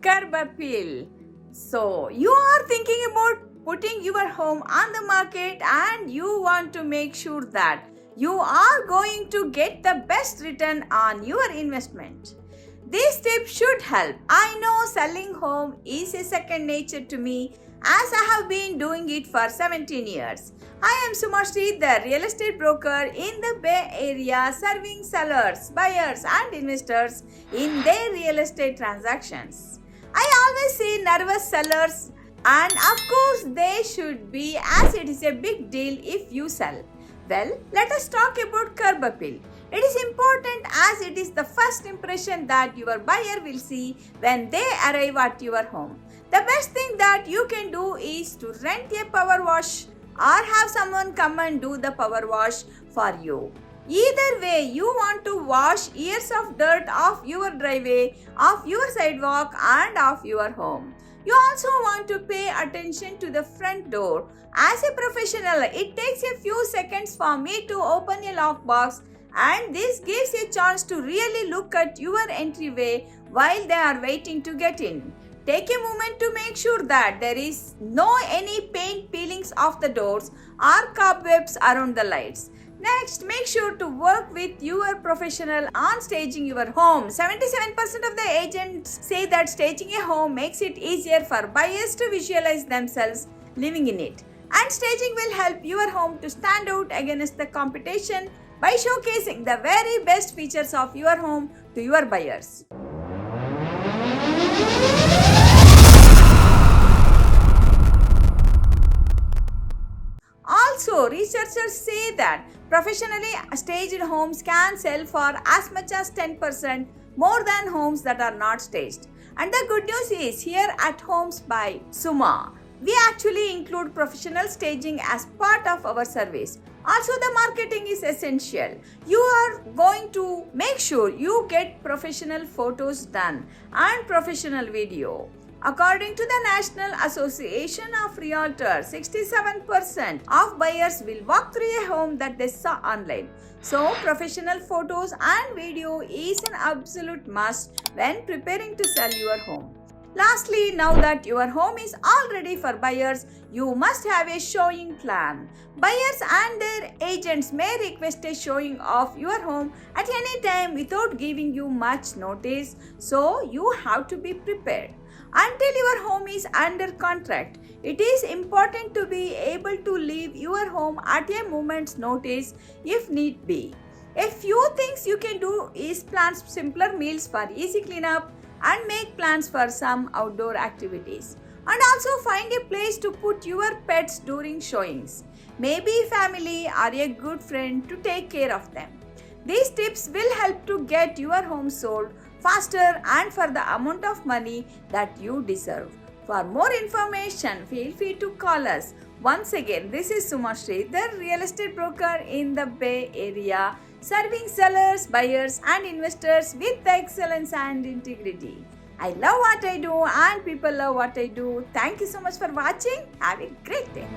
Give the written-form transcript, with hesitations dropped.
curb appeal. So, you are thinking about putting your home on the market and you want to make sure that you are going to get the best return on your investment. These tips should help. I know selling home is a second nature to me as I have been doing it for 17 years. I am Suma Sridhar, real estate broker in the Bay Area, serving sellers, buyers and investors in their real estate transactions. I always see nervous sellers, and of course they should be, as it is a big deal if you sell. Well, let us talk about curb appeal. It is important as it is the first impression that your buyer will see when they arrive at your home. The best thing that you can do is to rent a power wash or have someone come and do the power wash for you. Either way, you want to wash years of dirt off your driveway, off your sidewalk and off your home. You also want to pay attention to the front door. As a professional, it takes a few seconds for me to open a lockbox, and this gives a chance to really look at your entryway while they are waiting to get in. Take a moment to make sure that there is no any paint peelings off the doors or cobwebs around the lights. Next, make sure to work with your professional on staging your home. 77% of the agents say that staging a home makes it easier for buyers to visualize themselves living in it. And staging will help your home to stand out against the competition by showcasing the very best features of your home to your buyers. Also, researchers say that professionally staged homes can sell for as much as 10% more than homes that are not staged. And the good news is, here at Homes by Suma, we actually include professional staging as part of our service. Also, the marketing is essential. You are going to make sure you get professional photos done and professional video. According to the National Association of Realtors, 67% of buyers will walk through a home that they saw online. So, professional photos and video is an absolute must when preparing to sell your home. Lastly, now that your home is all ready for buyers, you must have a showing plan. Buyers and their agents may request a showing of your home at any time without giving you much notice, so you have to be prepared. Until your home is under contract, it is important to be able to leave your home at a moment's notice if need be. A few things you can do is plan simpler meals for easy cleanup and make plans for some outdoor activities. And also find a place to put your pets during showings. Maybe family or a good friend to take care of them. These tips will help to get your home sold faster and for the amount of money that you deserve. For more information, feel free to call us. Once again, this is Suma Sridhar, real estate broker in the Bay Area, serving sellers, buyers and investors with excellence and integrity. I love what I do and people love what I do. Thank you so much for watching. Have a great day.